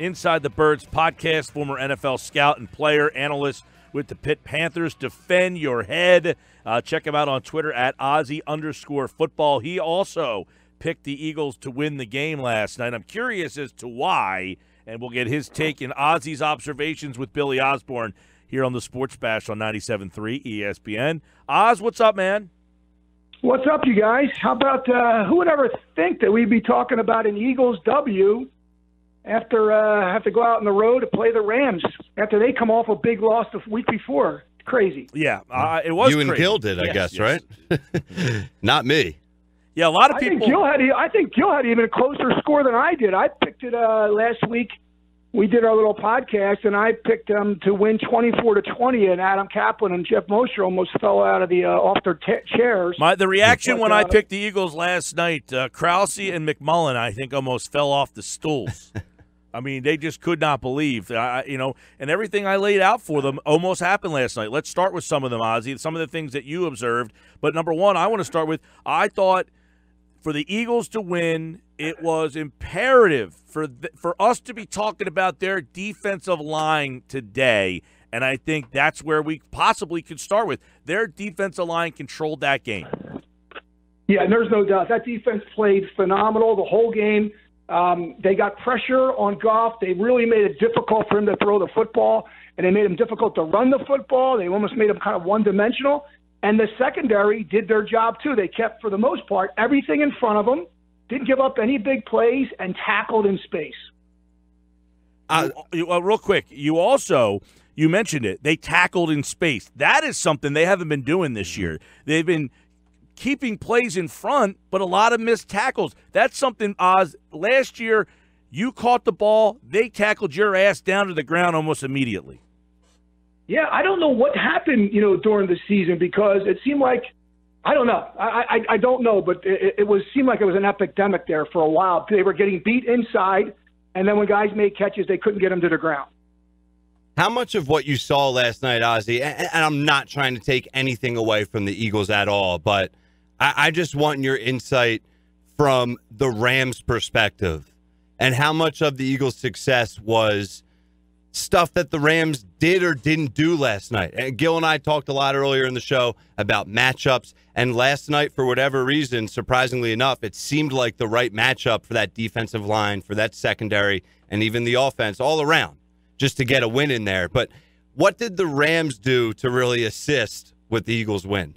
Inside the Birds podcast, former NFL scout and player, analyst with the Pitt Panthers. Defend your head. Check him out on Twitter at Ozzy_football. He also picked the Eagles to win the game last night. I'm curious as to why, and we'll get his take in Ozzy's observations with Billy Osborne here on the Sports Bash on 97.3 ESPN. Oz, what's up, man? What's up, you guys? How about who would ever think that we'd be talking about an Eagles W after have to go out on the road to play the Rams after they come off a big loss the week before? Crazy. Yeah, it was you crazy. And Gil did, I guess, right? Not me. Yeah, a lot of people. I think Gil had even a closer score than I did. I picked it last week. We did our little podcast, and I picked them to win 24-20, and Adam Kaplan and Jeff Mosher almost fell out of the off their chairs. The reaction when I picked the Eagles last night, Krause and McMullen, I think, almost fell off the stools. I mean, they just could not believe, and everything I laid out for them almost happened last night. Let's start with some of them, Ozzy, some of the things that you observed. But number one, I want to start with, I thought for the Eagles to win, it was imperative for us to be talking about their defensive line today, and I think that's where we possibly could start with. Their defensive line controlled that game. Yeah, and there's no doubt. That defense played phenomenal the whole game. They got pressure on Goff. They really made it difficult for him to throw the football, and they made him difficult to run the football. They almost made him kind of one-dimensional. And the secondary did their job, too. They kept, for the most part, everything in front of them, didn't give up any big plays, and tackled in space. Real quick, you mentioned it. They tackled in space. That is something they haven't been doing this year. They've been keeping plays in front, but a lot of missed tackles. That's something, Oz, last year you caught the ball, they tackled your ass down to the ground almost immediately. Yeah, I don't know what happened, during the season because it seemed like, I don't know. I don't know, but it seemed like it was an epidemic there for a while. They were getting beat inside, and then when guys made catches, they couldn't get them to the ground. How much of what you saw last night, Ozzy, and I'm not trying to take anything away from the Eagles at all, but I just want your insight from the Rams' perspective and how much of the Eagles' success was stuff that the Rams did or didn't do last night. And Gil and I talked a lot earlier in the show about matchups, and last night, for whatever reason, surprisingly enough, it seemed like the right matchup for that defensive line, for that secondary, and even the offense all around, just to get a win in there. But what did the Rams do to really assist with the Eagles' win?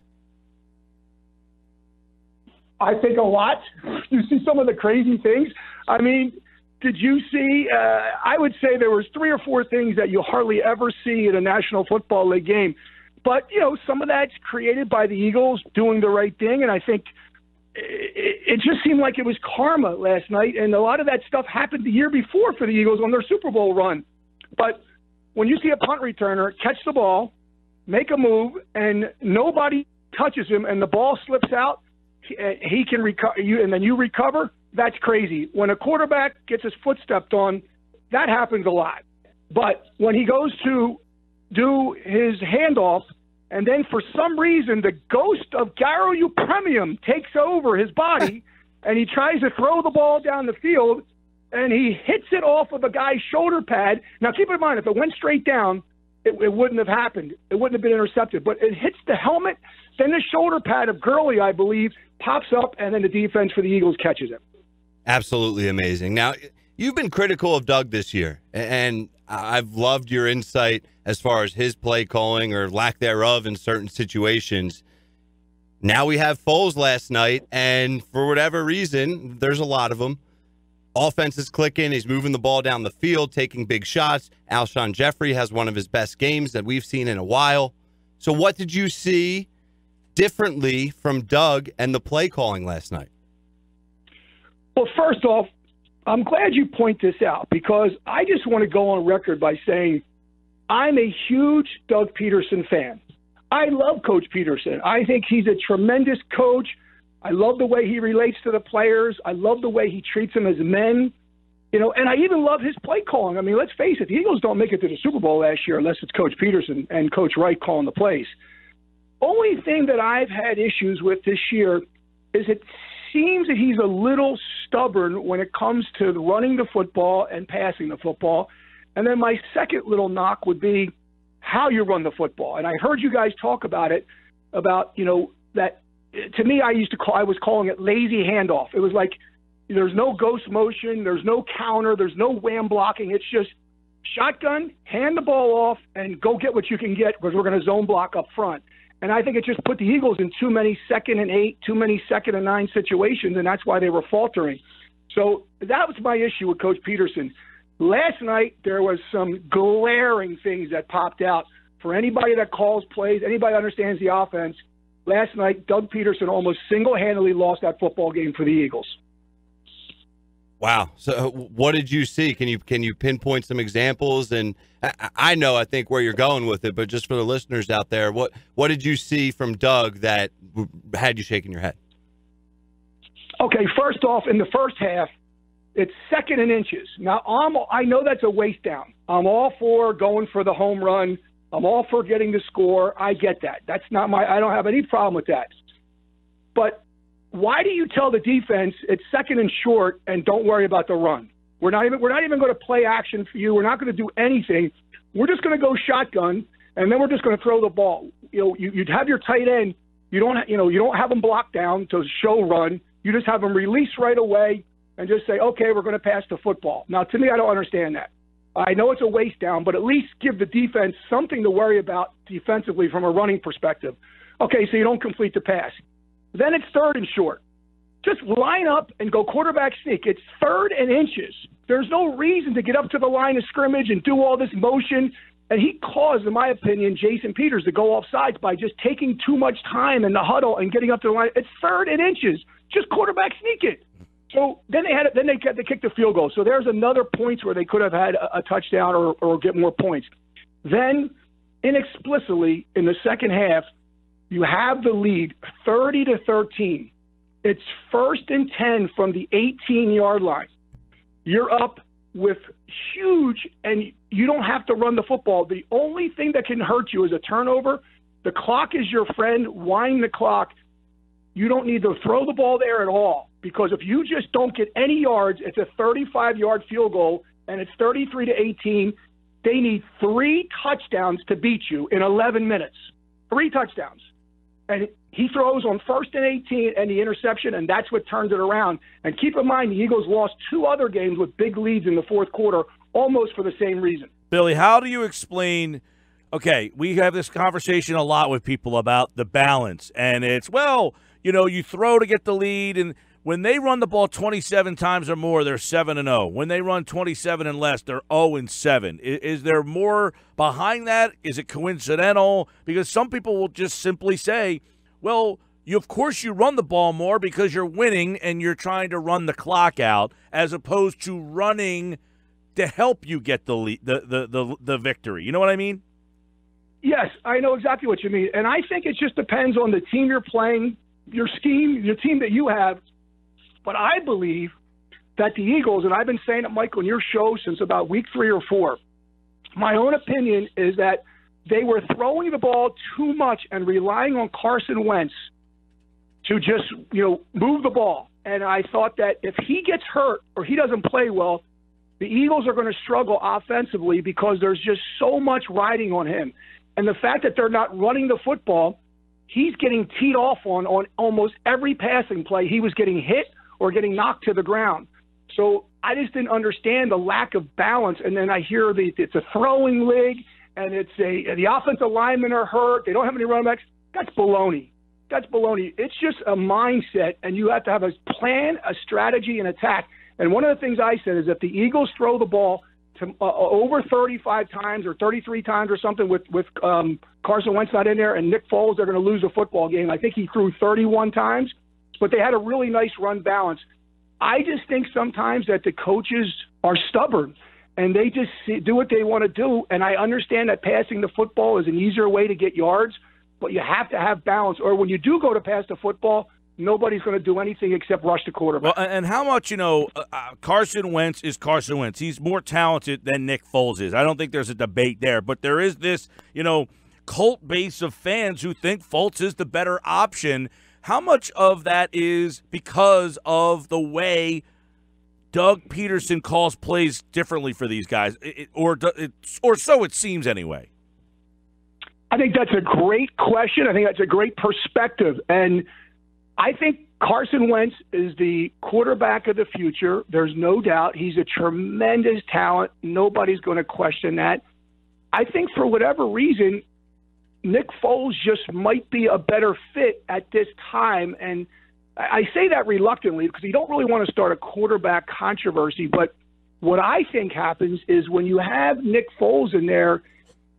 I think a lot. You see some of the crazy things. I mean, did you see, I would say there was 3 or 4 things that you hardly ever see in a National Football League game. But, some of that's created by the Eagles doing the right thing. And I think it just seemed like it was karma last night. And a lot of that stuff happened the year before for the Eagles on their Super Bowl run. But when you see a punt returner catch the ball, make a move, and nobody touches him and the ball slips out, he can recover, and then you recover, that's crazy. When a quarterback gets his foot stepped on, that happens a lot. But when he goes to do his handoff, and then for some reason the ghost of Garo Upremium takes over his body, and he tries to throw the ball down the field, and he hits it off of a guy's shoulder pad. Now, keep in mind, if it went straight down, it wouldn't have happened. It wouldn't have been intercepted. But it hits the helmet, then the shoulder pad of Gurley, I believe, pops up, and then the defense for the Eagles catches it. Absolutely amazing. Now, you've been critical of Doug this year, and I've loved your insight as far as his play calling or lack thereof in certain situations. Now we have Foles last night, and for whatever reason, there's a lot of them. Offense is clicking. He's moving the ball down the field, taking big shots. Alshon Jeffrey has one of his best games that we've seen in a while. So what did you see differently from Doug and the play calling last night? Well, first off, I'm glad you point this out because I just want to go on record by saying I'm a huge Doug Pederson fan. I love Coach Pederson. I think he's a tremendous coach. I love the way he relates to the players. I love the way he treats them as men. And I even love his play calling. I mean, let's face it, the Eagles don't make it to the Super Bowl last year unless it's Coach Pederson and Coach Wright calling the plays. Only thing that I've had issues with this year is it seems that he's a little stubborn when it comes to running the football and passing the football. And then my second little knock would be how you run the football. And I heard you guys talk about it, about, that to me, I was calling it lazy handoff. It was like there's no ghost motion, there's no counter, there's no wham blocking. It's just shotgun, hand the ball off, and go get what you can get because we're going to zone block up front. And I think it just put the Eagles in too many 2nd and 8, too many 2nd and 9 situations, and that's why they were faltering. So that was my issue with Coach Pederson. Last night, there was some glaring things that popped out. For anybody that calls plays, anybody that understands the offense, last night, Doug Pederson almost single-handedly lost that football game for the Eagles. Wow. So what did you see? Can you pinpoint some examples? And I know, I think, where you're going with it, but just for the listeners out there, what did you see from Doug that had you shaking your head? Okay, first off, in the first half, it's 2nd and inches. Now, I know that's a waste down. I'm all for going for the home run. I'm all for getting the score. I get that. I don't have any problem with that. But why do you tell the defense it's 2nd and short and don't worry about the run? We're not even going to play action for you. We're not going to do anything. We're just going to go shotgun, and then we're just going to throw the ball. You'd have your tight end. You don't have them blocked down to show run. You just have them release right away and just say, okay, we're going to pass the football. Now, to me, I don't understand that. I know it's a waste down, but at least give the defense something to worry about defensively from a running perspective. Okay, so you don't complete the pass. Then it's 3rd and short. Just line up and go quarterback sneak. It's 3rd and inches. There's no reason to get up to the line of scrimmage and do all this motion. And he caused, in my opinion, Jason Peters to go off sides by just taking too much time in the huddle and getting up to the line. It's 3rd and inches. Just quarterback sneak it. So then they kicked the field goal. So there's another points where they could have had a touchdown or get more points. Then, inexplicably, in the second half, you have the lead 30-13. It's 1st and 10 from the 18-yard line. You're up with huge, and you don't have to run the football. The only thing that can hurt you is a turnover. The clock is your friend. Wind the clock. You don't need to throw the ball there at all, because if you just don't get any yards, it's a 35-yard field goal, and it's 33-18. They need 3 touchdowns to beat you in 11 minutes. 3 touchdowns. And he throws on 1st and 18 and the interception, and that's what turns it around. And keep in mind, the Eagles lost 2 other games with big leads in the fourth quarter, almost for the same reason. Billy, how do you explain – okay, we have this conversation a lot with people about the balance, and it's, well, you throw to get the lead, and when they run the ball 27 times or more, they're 7-0. When they run 27 and less, they're 0-7. Is there more behind that? Is it coincidental? Because some people will just simply say, well, of course you run the ball more because you're winning and you're trying to run the clock out, as opposed to running to help you get the lead, the victory. You know what I mean? Yes, I know exactly what you mean. And I think it just depends on the team you're playing, your scheme, your team that you have. But I believe that the Eagles, and I've been saying it, Michael, in your show since about week 3 or 4, my own opinion is that they were throwing the ball too much and relying on Carson Wentz to just, move the ball. And I thought that if he gets hurt or he doesn't play well, the Eagles are going to struggle offensively because there's just so much riding on him. And the fact that they're not running the football, he's getting teed off on almost every passing play. He was getting hit or getting knocked to the ground. So I just didn't understand the lack of balance. And then I hear it's a throwing league, and the offensive linemen are hurt. They don't have any running backs. That's baloney. That's baloney. It's just a mindset, and you have to have a plan, a strategy, and attack. And one of the things I said is if the Eagles throw the ball to over 35 times or 33 times or something with Carson Wentz not in there and Nick Foles, they're going to lose the football game. I think he threw 31 times, but they had a really nice run balance. I just think sometimes that the coaches are stubborn and they just do what they want to do. And I understand that passing the football is an easier way to get yards, but you have to have balance. Or when you do go to pass the football, nobody's going to do anything except rush the quarterback. Well, and how much, Carson Wentz is Carson Wentz. He's more talented than Nick Foles is. I don't think there's a debate there. But there is this, cult base of fans who think Foles is the better option. How much of that is because of the way Doug Pederson calls plays differently for these guys, or so it seems anyway? I think that's a great question. I think that's a great perspective. And I think Carson Wentz is the quarterback of the future. There's no doubt. He's a tremendous talent. Nobody's going to question that. I think for whatever reason, Nick Foles just might be a better fit at this time. And I say that reluctantly because you don't really want to start a quarterback controversy. But what I think happens is when you have Nick Foles in there,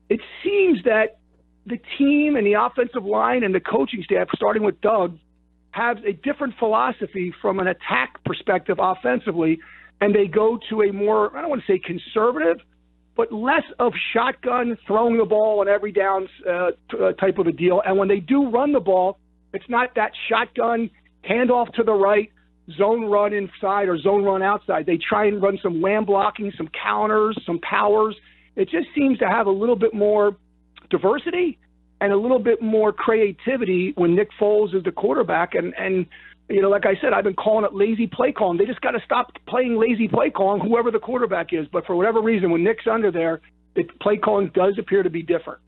it seems that the team and the offensive line and the coaching staff, starting with Doug, have a different philosophy from an attack perspective offensively, and they go to a more, I don't want to say conservative, but less of shotgun, throwing the ball on every down type of a deal. And when they do run the ball, it's not that shotgun, handoff to the right, zone run inside or zone run outside. They try and run some wham blocking, some counters, some powers. It just seems to have a little bit more diversity and a little bit more creativity when Nick Foles is the quarterback. And you know, like I said, I've been calling it lazy play calling. They just got to stop playing lazy play calling, whoever the quarterback is. But for whatever reason, when Nick's under there, the play calling does appear to be different.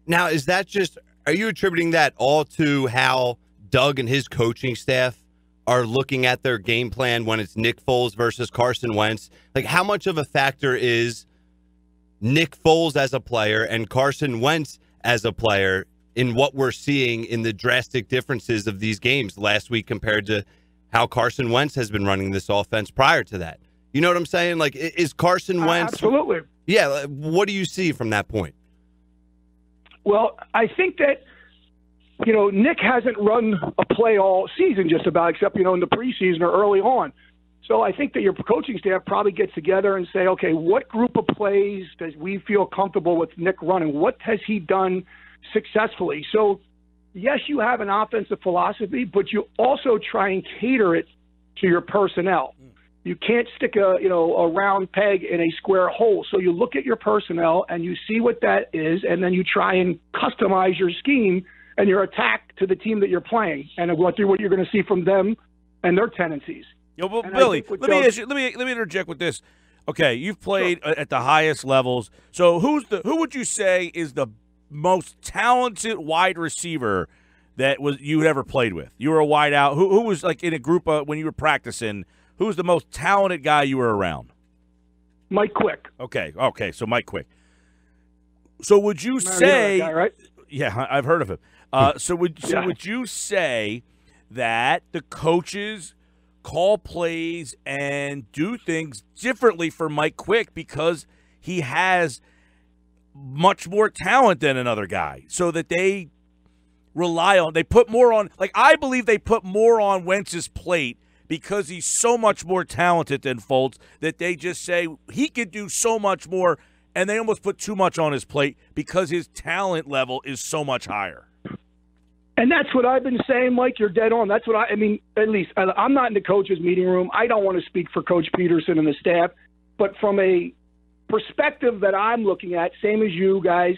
Now, is that just, are you attributing that all to how Doug and his coaching staff are looking at their game plan when it's Nick Foles versus Carson Wentz? Like, how much of a factor is Nick Foles as a player and Carson Wentz as a player in what we're seeing in the drastic differences of these games last week compared to how Carson Wentz has been running this offense prior to that? You know what I'm saying? Like, is Carson Wentz... Absolutely. Yeah, what do you see from that point? Well, I think that, you know, Nick hasn't run a play all season just about, except, you know, in the preseason or early on. So I think that your coaching staff probably gets together and say, okay, what group of plays does we feel comfortable with Nick running? What has he done successfully? So, yes, you have an offensive philosophy, but you also try and cater it to your personnel. You can't stick a round peg in a square hole. So you look at your personnel and you see what that is, and then you try and customize your scheme and your attack to the team that you're playing, and what you're going to see from them and their tendencies. Yo, well, Billy, let me interject with this. Okay, you've played at the highest levels. So who would you say is the most talented wide receiver that you ever played with? You were a wide out. Who was like in a group when you were practicing? Who was the most talented guy you were around? Mike Quick. Okay, so Mike Quick. So would you say? You know that guy, right? Yeah, I've heard of him. So would you say that the coaches call plays and do things differently for Mike Quick because he has much more talent than another guy, so that they put more on, like, I believe they put more on Wentz's plate because he's so much more talented than Foles, that they just say he could do so much more, and they almost put too much on his plate because his talent level is so much higher. And that's what I've been saying, Mike. You're dead on. That's what I mean, at least I'm not in the coach's meeting room. I don't want to speak for Coach Pederson and the staff. But from a perspective that I'm looking at, same as you guys,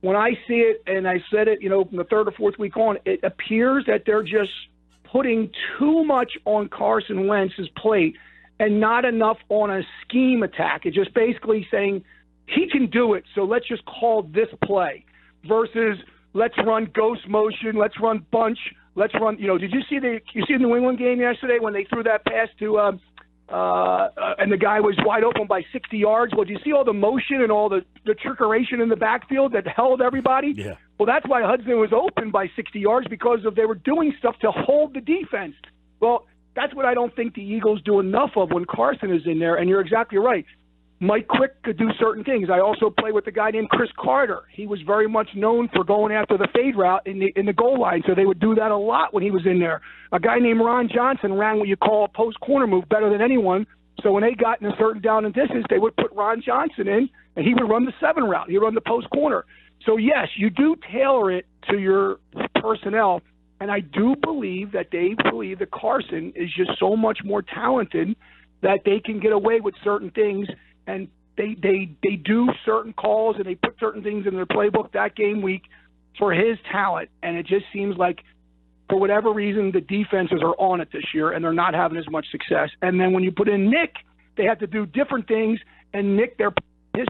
when I see it, and I said it, from the third or fourth week on, it appears that they're just putting too much on Carson Wentz's plate and not enough on a scheme attack. It's just basically saying he can do it, so let's just call this play versus – let's run ghost motion. Let's run bunch. Let's run. Did you see the New England game yesterday when they threw that pass to and the guy was wide open by 60 yards? Well, did you see all the motion and all the trickeration in the backfield that held everybody? Yeah. Well, that's why Hudson was open by 60 yards, because they were doing stuff to hold the defense. Well, that's what I don't think the Eagles do enough of when Carson is in there. And you're exactly right. Mike Quick could do certain things. I also play with a guy named Chris Carter. He was very much known for going after the fade route in the goal line, so they would do that a lot when he was in there. A guy named Ron Johnson ran what you call a post corner move better than anyone. So when they got in a certain down and distance, they would put Ron Johnson in, and he would run the 7 route. He'd run the post corner. So yes, you do tailor it to your personnel, and I do believe that they believe that Carson is just so much more talented that they can get away with certain things. And they do certain calls and they put certain things in their playbook that game week for his talent. And it just seems like for whatever reason, the defenses are on it this year, and they're not having as much success. And then when you put in Nick, they have to do different things. And Nick, his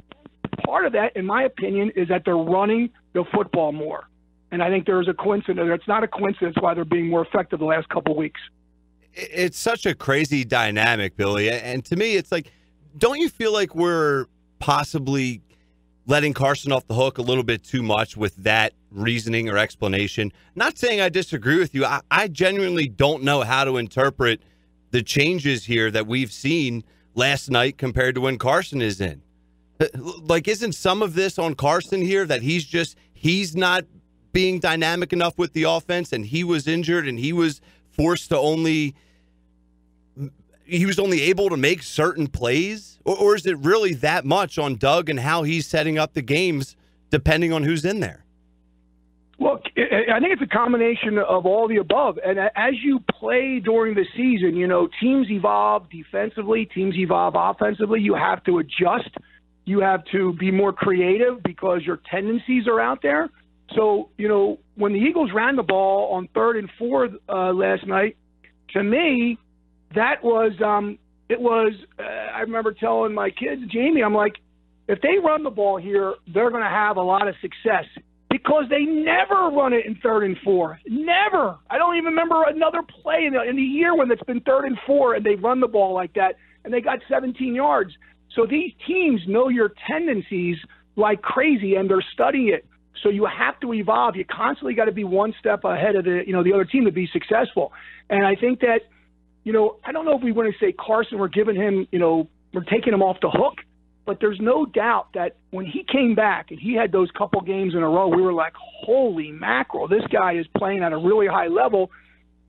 part of that, in my opinion, is that they're running the football more. And I think there's a coincidence. It's not a coincidence why they're being more effective the last couple of weeks. It's such a crazy dynamic, Billy. And to me, it's like, don't you feel like we're possibly letting Carson off the hook a little bit too much with that reasoning or explanation? Not saying I disagree with you. I genuinely don't know how to interpret the changes here that we've seen last night compared to when Carson is in. Like, isn't some of this on Carson here that he's not being dynamic enough with the offense, and he was injured and he was forced to only able to make certain plays? Or is it really that much on Doug and how he's setting up the games depending on who's in there? Well, I think it's a combination of all the above. And as you play during the season, teams evolve defensively, teams evolve offensively. You have to adjust. You have to be more creative because your tendencies are out there. So, when the Eagles ran the ball on 3rd and 4 last night, to me, that was I remember telling my kids, Jamie, I'm like, if they run the ball here, they're going to have a lot of success because they never run it in 3rd and 4. Never. I don't even remember another play in the year when it's been 3rd and 4 and they run the ball like that and they got 17 yards. So these teams know your tendencies like crazy and they're studying it. So you have to evolve. You constantly got to be one step ahead of the other team to be successful. And I think that, I don't know if we want to say Carson, we're giving him, we're taking him off the hook, but there's no doubt that when he came back and he had those couple games in a row, we were like, holy mackerel, this guy is playing at a really high level.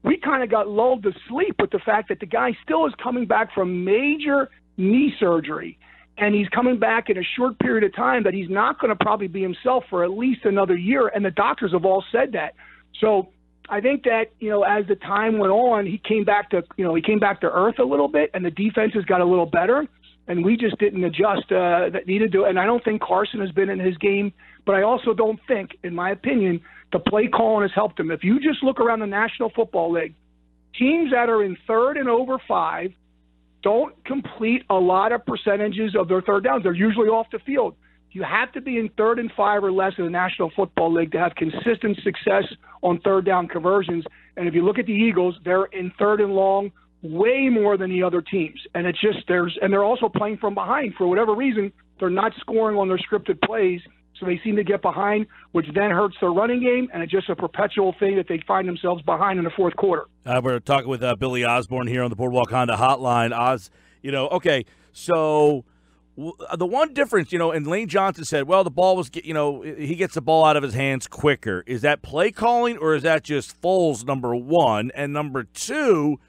We kind of got lulled to sleep with the fact that the guy still is coming back from major knee surgery. And he's coming back in a short period of time that he's not going to probably be himself for at least another year. And the doctors have all said that. So I think that, as the time went on, he came back to earth a little bit and the defenses got a little better and we just didn't adjust that needed to. And I don't think Carson has been in his game, but I also don't think, in my opinion, the play calling has helped him. If you just look around the National Football League, teams that are in 3rd and over 5 don't complete a lot of percentages of their third downs. They're usually off the field. You have to be in 3rd and 5 or less in the National Football League to have consistent success on third down conversions. And if you look at the Eagles, they're in 3rd and long way more than the other teams. And it's just and they're also playing from behind. For whatever reason, they're not scoring on their scripted plays, so they seem to get behind, which then hurts their running game, and it's just a perpetual thing that they find themselves behind in the fourth quarter. We're talking with Billy Osborne here on the Boardwalk Honda Hotline. Okay, so the one difference, and Lane Johnson said, well, the ball was, he gets the ball out of his hands quicker. Is that play calling or is that just Foles, number one? And number two,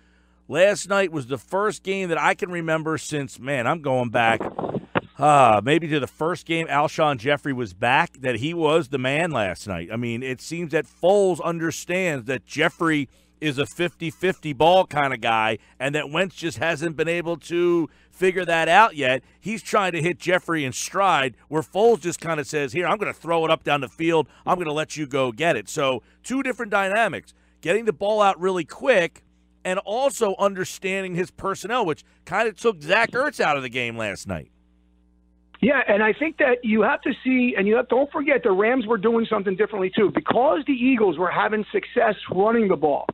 last night was the first game that I can remember since, I'm going back maybe to the first game Alshon Jeffrey was back, that he was the man last night. I mean, it seems that Foles understands that Jeffrey is a 50-50 ball kind of guy and that Wentz just hasn't been able to figure that out yet. He's trying to hit Jeffrey in stride where Foles just kind of says, here, I'm going to throw it up down the field. I'm going to let you go get it. So two different dynamics, getting the ball out really quick and also understanding his personnel, which kind of took Zach Ertz out of the game last night. Yeah, and I think that you have to see, and don't forget the Rams were doing something differently too. Because the Eagles were having success running the ball,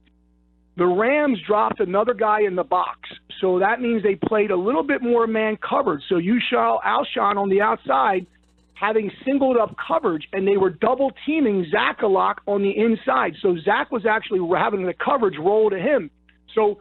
the Rams dropped another guy in the box. So that means they played a little bit more man coverage. So you saw Alshon on the outside having singled up coverage, and they were double teaming Zach a lot on the inside. So Zach was actually having the coverage roll to him. So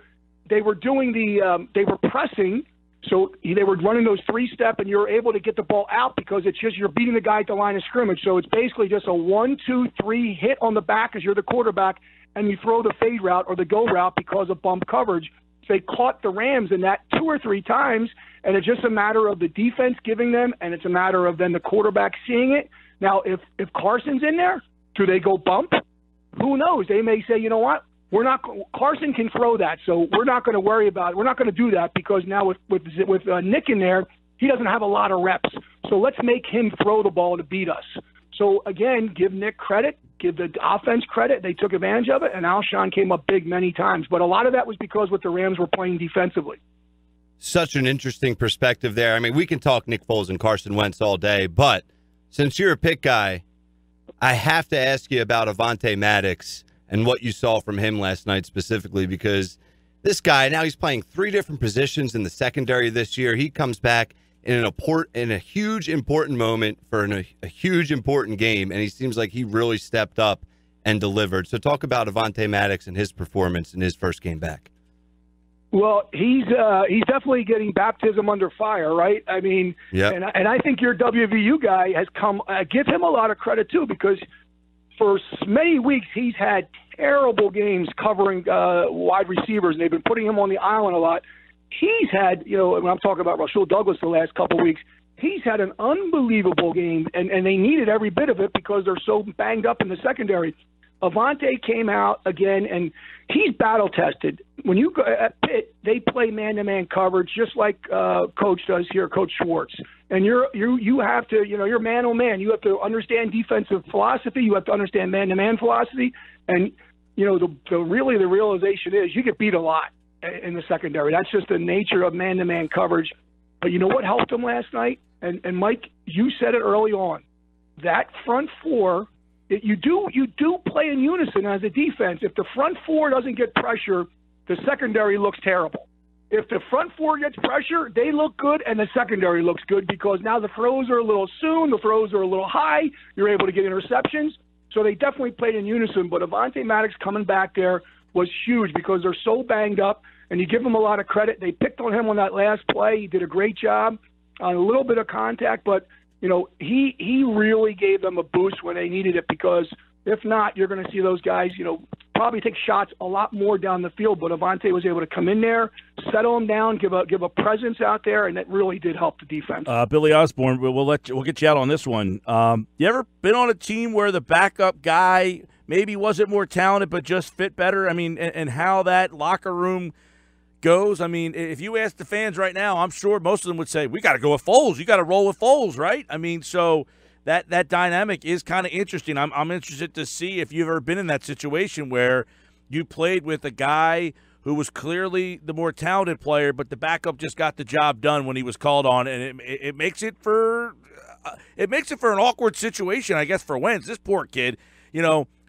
they were doing they were pressing. So they were running those 3-step, and you're able to get the ball out because it's just you're beating the guy at the line of scrimmage. So it's basically just a 1-2-3 hit on the back as you're the quarterback, and you throw the fade route or the go route because of bump coverage. So they caught the Rams in that 2 or 3 times, and it's just a matter of the defense giving them, and it's a matter of then the quarterback seeing it. Now, if Carson's in there, do they go bump? Who knows? They may say, you know what? Carson can throw that, so we're not going to worry about it. We're not going to do that because now with Nick in there, he doesn't have a lot of reps. So let's make him throw the ball to beat us. So again, give Nick credit. give the offense credit. They took advantage of it, and Alshon came up big many times. But a lot of that was because what the Rams were playing defensively. Such an interesting perspective there. I mean, we can talk Nick Foles and Carson Wentz all day, but since you're a pick guy, I have to ask you about Avonte Maddox and what you saw from him last night specifically, because this guy, now he's playing 3 different positions in the secondary this year. He comes back in a huge important moment for a huge important game, and he seems like he really stepped up and delivered. So talk about Avonte Maddox and his performance in his first game back. Well, he's definitely getting baptism under fire, right? I mean, yep. and I think your WVU guy has come. Give him a lot of credit too, because for many weeks he's had terrible games covering wide receivers, and they've been putting him on the island a lot. He's had, when I'm talking about Rasul Douglas the last couple of weeks, he's had an unbelievable game, and they needed every bit of it because they're so banged up in the secondary. Avonte came out again, and he's battle-tested. When you go at Pitt, they play man-to-man coverage just like Coach does here, Coach Schwartz. And you have to, you're man-on-man. You have to understand defensive philosophy. You have to understand man-to-man philosophy. And, the realization is you get beat a lot in the secondary. That's just the nature of man-to-man coverage. But you know what helped them last night? And Mike, you said it early on. That front four, you do play in unison as a defense. If the front four doesn't get pressure, the secondary looks terrible. If the front four gets pressure, they look good, and the secondary looks good because now the throws are a little soon, the throws are a little high, you're able to get interceptions. So they definitely played in unison. But Avonte Maddox coming back there was huge because they're so banged up, and you give them a lot of credit. They picked on him on that last play. He did a great job on a little bit of contact, but he really gave them a boost when they needed it, because if not, you're going to see those guys, probably take shots a lot more down the field. But Avonte was able to come in there, settle them down, give a presence out there, and that really did help the defense. Billy Osborne, we'll get you out on this one. You ever been on a team where the backup guy maybe wasn't more talented but just fit better? I mean, and how that locker room goes. I mean, if you ask the fans right now, I'm sure most of them would say, we got to go with Foles. You got to roll with Foles, right? I mean, so that dynamic is kind of interesting. I'm interested to see if you've ever been in that situation where you played with a guy who was clearly the more talented player, but the backup just got the job done when he was called on, and it makes it for an awkward situation, I guess, for Wentz. This poor kid,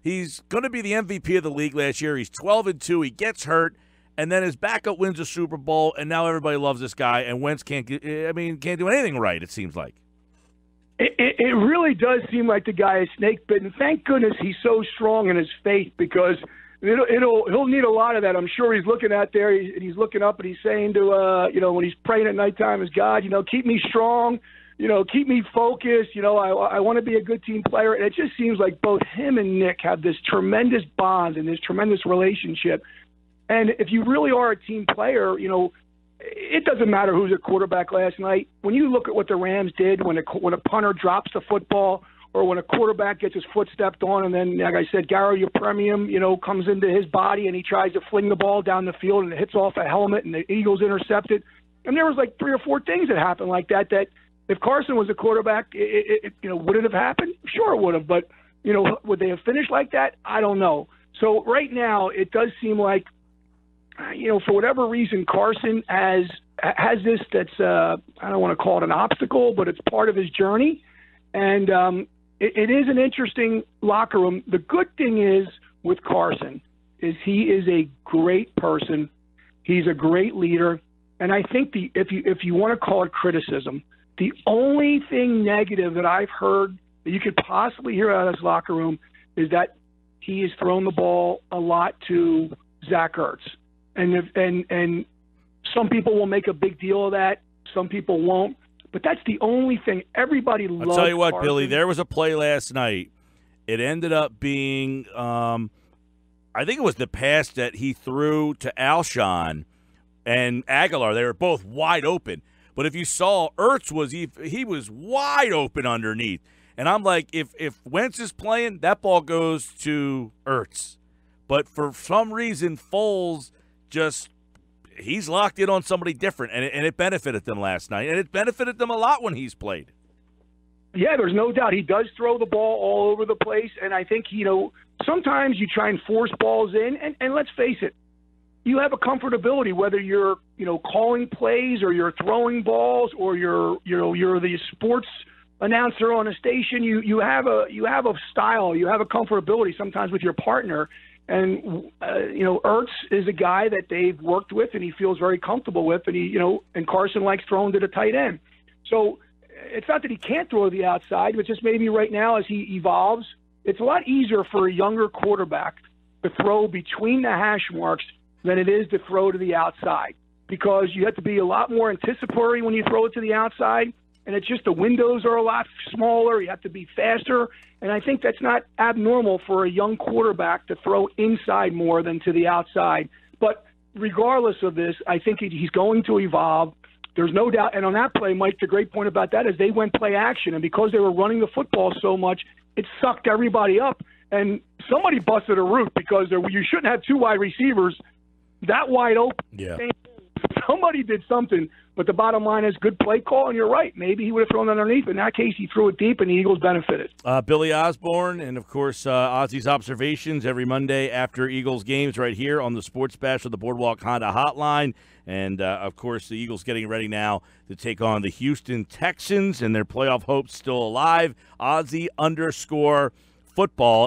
he's going to be the MVP of the league last year. He's 12-2. He gets hurt. And then his backup wins a Super Bowl, and now everybody loves this guy, and Wentz can't do anything right, it seems like. It really does seem like the guy is snake bitten. Thank goodness he's so strong in his faith, because he'll need a lot of that. I'm sure he's looking out there, he's looking up, and he's saying to, when he's praying at nighttime, is God, keep me strong, keep me focused. I want to be a good team player. And it just seems like both him and Nick have this tremendous bond and this tremendous relationship. And if you really are a team player, it doesn't matter who's a quarterback last night. When you look at what the Rams did when a punter drops the football, or when a quarterback gets his foot stepped on, and then, like I said, Garo Yepremian, comes into his body and he tries to fling the ball down the field and it hits off a helmet and the Eagles intercept it. And there was like 3 or 4 things that happened like that if Carson was a quarterback, would it have happened? Sure it would have. But, would they have finished like that? I don't know. So right now it does seem like, for whatever reason, Carson has this that's, I don't want to call it an obstacle, but it's part of his journey. And it is an interesting locker room. The good thing is with Carson is he is a great person. He's a great leader. And I think if you want to call it criticism, the only thing negative that I've heard that you could possibly hear out of this locker room is that he has thrown the ball a lot to Zach Ertz. And some people will make a big deal of that. Some people won't. But that's the only thing. Everybody loves I'll tell you what, Carson. Billy, there was a play last night. It ended up being, I think it was the pass that he threw to Alshon and Aguilar. They were both wide open. But if you saw, Ertz he was wide open underneath. And I'm like, if Wentz is playing, that ball goes to Ertz. But for some reason, Foles he's locked in on somebody different, and it benefited them last night, and it benefited them a lot when he's played. Yeah, there's no doubt. He does throw the ball all over the place, and I think, sometimes you try and force balls in, and let's face it, you have a comfortability whether you're, calling plays or you're throwing balls or you're the sports announcer on a station. You have a style, you have a comfortability sometimes with your partner, and Ertz is a guy that they've worked with and he feels very comfortable with, and and Carson likes throwing to the tight end. So it's not that he can't throw to the outside, but just maybe right now as he evolves, it's a lot easier for a younger quarterback to throw between the hash marks than it is to throw to the outside, because you have to be a lot more anticipatory when you throw it to the outside, and it's just the windows are a lot smaller. You have to be faster, and I think that's not abnormal for a young quarterback to throw inside more than to the outside. But regardless of this, I think he's going to evolve. There's no doubt. And on that play, Mike, the great point about that is they went play action, and because they were running the football so much, it sucked everybody up. And somebody busted a route because you shouldn't have two wide receivers that wide open. Yeah. Somebody did something, but the bottom line is good play call, and you're right. Maybe he would have thrown underneath. In that case, he threw it deep, and the Eagles benefited. Billy Osborne and, of course, Ozzy's observations every Monday after Eagles games right here on the Sports Bash of the Boardwalk Honda Hotline. And, of course, the Eagles getting ready now to take on the Houston Texans, and their playoff hopes still alive. Ozzy_football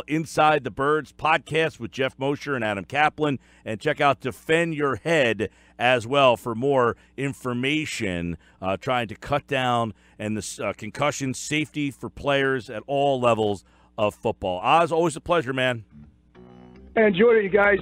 Inside the Birds podcast with Jeff Mosher and Adam Kaplan. And check out Defend Your Head as well for more information, trying to cut down and the concussion safety for players at all levels of football. Oz, always a pleasure, man. I enjoyed it, you guys.